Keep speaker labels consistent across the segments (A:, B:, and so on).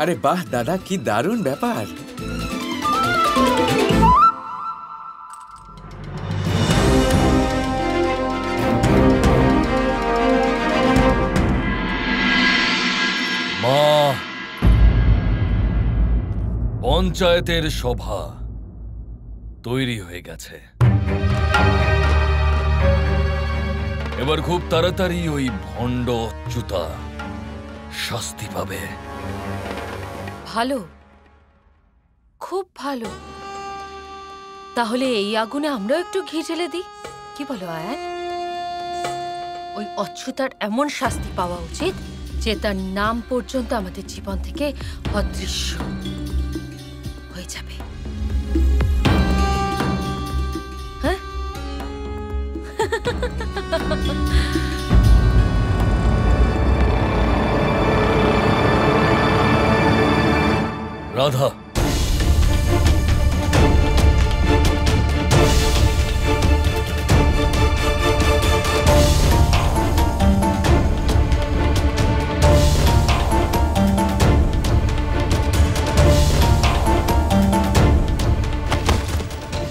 A: আরে বাহ দাদা, কি দারুণ ব্যাপার।
B: মা, পঞ্চায়েতের সভা তৈরি হয়ে গেছে। এবার খুব তাড়াতাড়ি ওই ভণ্ড অচ্যুতা শাস্তি পাবে।
C: ভালো, খুব ভালো। তাহলে এই আগুনে আমরাও একটু ঘি ঢেলে দিই, কি বলো আয়ান? ওই অচ্যুতার এমন শাস্তি পাওয়া উচিত যে তার নাম পর্যন্ত আমাদের জীবন থেকে অদৃশ্য হয়ে যাবে। হ্যাঁ,
B: রাধা,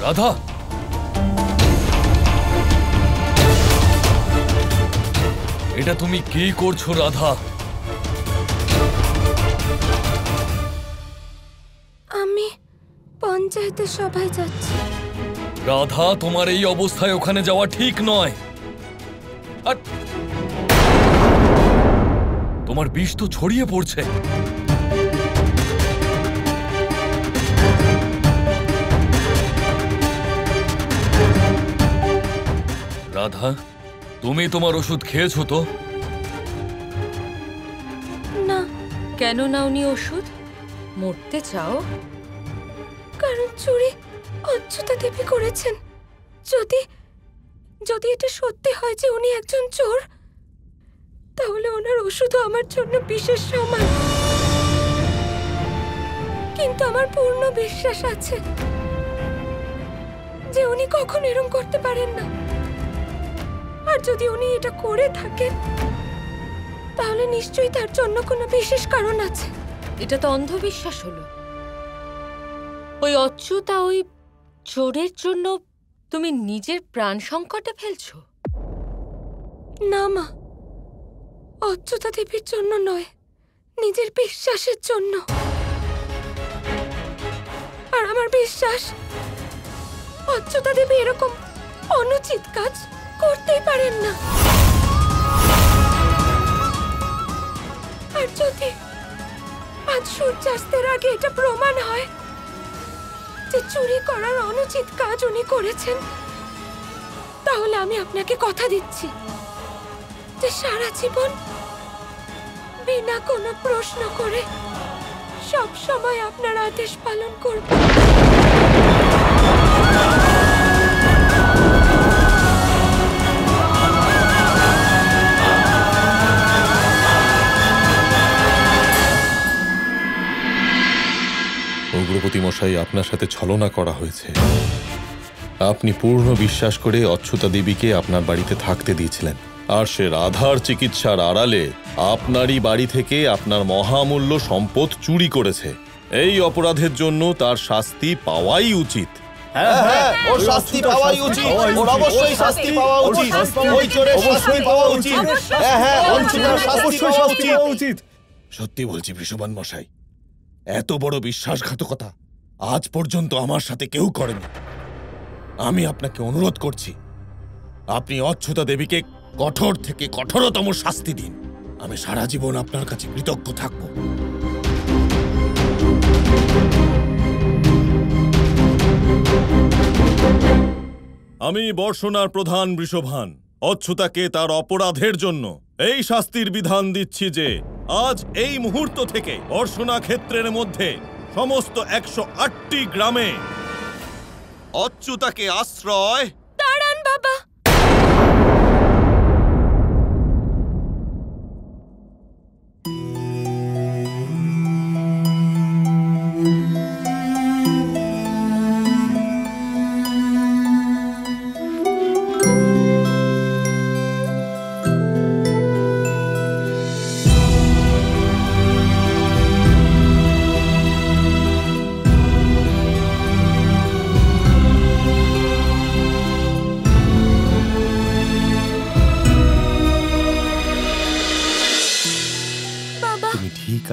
B: রাধা, এটা তুমি কি করছো রাধা?
D: আমি পঞ্চায়েতের সভায় যাচ্ছি।
B: রাধা, তোমার এই অবস্থায় ওখানে যাওয়া ঠিক নয়। আর তোমার বিষ তো ছড়িয়ে পড়ছে। রাধা, তুমি তোমার ওষুধ খেয়েছো তো?
D: না।
C: কেন নাওনি ওষুধ? মরতে চাও?
D: কারণ চুরি অচ্যুতা দেবী করেছেন। যদি যদি এটা সত্যি হয় যে উনি একজন চোর, তাহলে ওনার ওষুধও আমার জন্য বিশেষ সমান। কিন্তু আমার পূর্ণ বিশ্বাস আছে যে উনি কখনো এরকম করতে পারেন না। আর যদি উনি এটা করে থাকেন, তাহলে নিশ্চয়ই তার জন্য কোনো বিশেষ কারণ আছে।
C: এটা তো অন্ধবিশ্বাস হলো। ওই অচ্যুতা, ওই চোরের জন্য তুমি নিজের প্রাণ সংকটে ফেলছো?
D: না মা, অচ্যুতা দেবীর জন্য নয়, নিজের বিশ্বাসের জন্য। আর আমার বিশ্বাস অচ্যুতা দেবী এরকম অনুচিত কাজ করতেই পারেন না। আর যদি আজ সূর্যাস্তের আগে এটা প্রমাণ হয় যে চুরি করার অনুচিত কাজ উনি করেছেন, তাহলে আমি আপনাকে কথা দিচ্ছি যে সারা জীবন বিনা কোনো প্রশ্ন করে সব সময় আপনার আদেশ পালন করব।
E: উগ্রপতি মশাই, আপনার সাথে ছলনা করা হয়েছে। আপনি পূর্ণ বিশ্বাস করে অচ্যুতা দেবীকে আপনার বাড়িতে থাকতে দিয়েছিলেন, আর সে রাধার চিকিৎসার আড়ালে আপনারই বাড়ি থেকে আপনার মহামূল্য সম্পদ চুরি করেছে। এই অপরাধের জন্য তার শাস্তি পাওয়াই উচিত।
F: ওর শাস্তি পাওয়াই উচিত। ওর অবশ্যই শাস্তি পাওয়া উচিত। ওই চোরের শাস্তি পাওয়া উচিত। হ্যাঁ, অচ্যুতার শাস্তি পাওয়া উচিত।
E: সত্যি বলছি বৃষভান মশাই, এত বড় বিশ্বাসঘাতকতা আজ পর্যন্ত আমার সাথে কেউ করেনি। আমি আপনাকে অনুরোধ করছি, আপনি অচ্যুতা দেবীকে কঠোর থেকে কঠোরতম শাস্তি দিন। আমি সারা জীবন আপনার কাছে কৃতজ্ঞ থাকব। আমি বর্ষণার প্রধান বৃষভান অচ্যুতাকে তার অপরাধের জন্য এই শাস্তির বিধান দিচ্ছি যে আজ এই মুহূর্ত থেকে বর্ষণা ক্ষেত্রের মধ্যে সমস্ত 108টি গ্রামে অচ্যুতাকে আশ্রয়।
D: দাঁড়ান বাবা,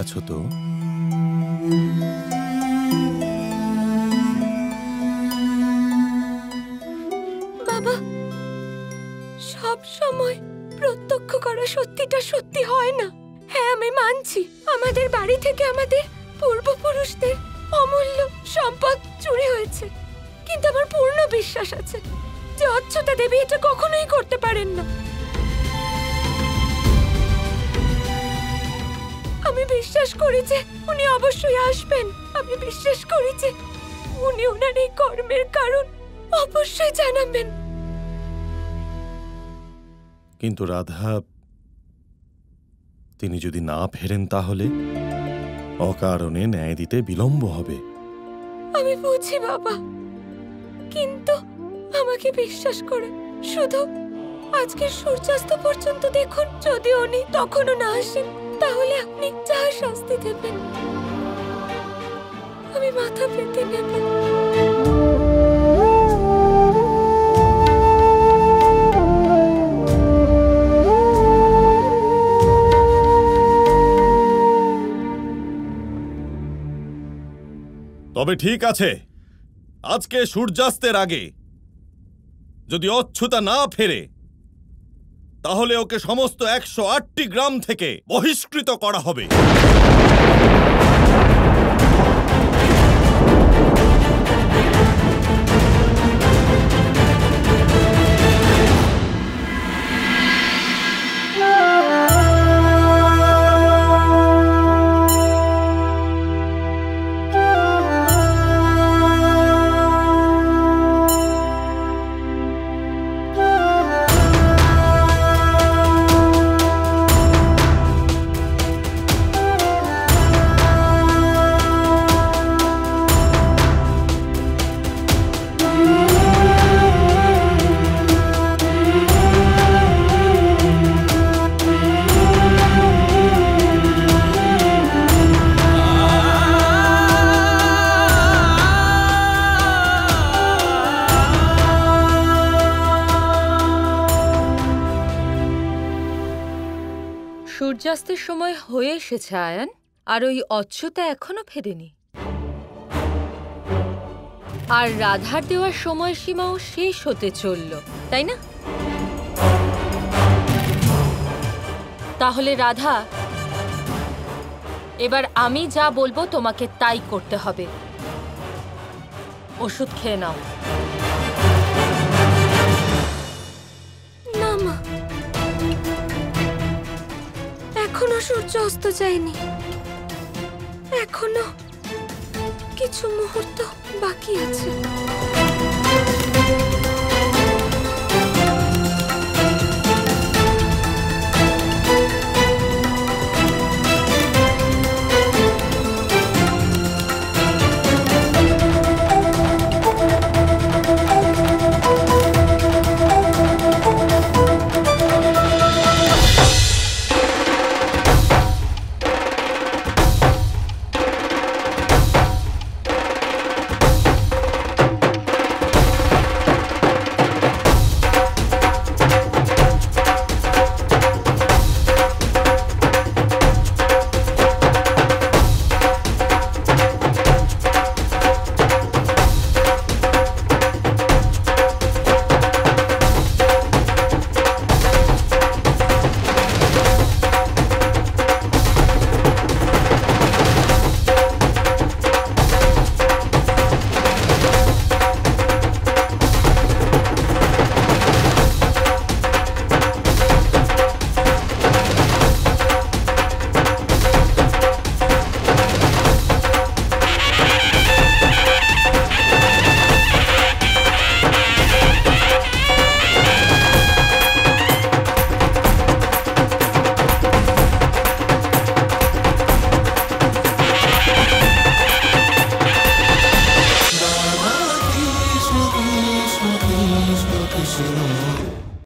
E: আছো তো?
D: বাবা, সব সময় প্রত্যক্ষ করা সত্যিটা সত্যি হয় না। হ্যাঁ, আমি মানছি আমাদের বাড়ি থেকে আমাদের পূর্বপুরুষদের অমূল্য সম্পদ চুরি হয়েছে, কিন্তু আমার পূর্ণ বিশ্বাস আছে যে অচ্যুতা দেবী এটা কখনোই করতে পারেন না। আমি বিশ্বাস করি যে উনি অবশ্যই আসবেন। আমি বিশ্বাস করি যে উনি ওনার এই কর্মের কারণ অবশ্যই জানাবেন।
E: কিন্তু রাধা, তিনি যদি না ফেরেন তাহলে অকারণে ন্যায় দিতে বিলম্ব হবে।
D: আমি বুঝি বাবা, কিন্তু আমাকে বিশ্বাস করে শুধু আজকের সূর্যাস্ত পর্যন্ত দেখুন। যদি উনি তখনও না আসেন তাহলে আপনি যা শাস্তি দেবেন আমি মাথা পেতে নেব।
E: তবে ঠিক আছে, আজকে সূর্যাস্তের আগে যদি অচ্যুতা না ফেরে তাহলে ওকে সমস্ত 108টি গ্রাম থেকে বহিষ্কৃত করা হবে।
C: সূর্যাস্তের সময় হয়ে এসেছে আয়ান, আর ওই অচ্যুতা এখনো ফেরেনি। আর রাধার দেওয়ার সময়সীমাও শেষ হতে চলল, তাই না? তাহলে রাধা, এবার আমি যা বলবো তোমাকে তাই করতে হবে। ওষুধ খেয়ে নাও।
D: না মা, এখনো সূর্য অস্ত যায়নি। এখনো কিছু মুহূর্ত বাকি আছে।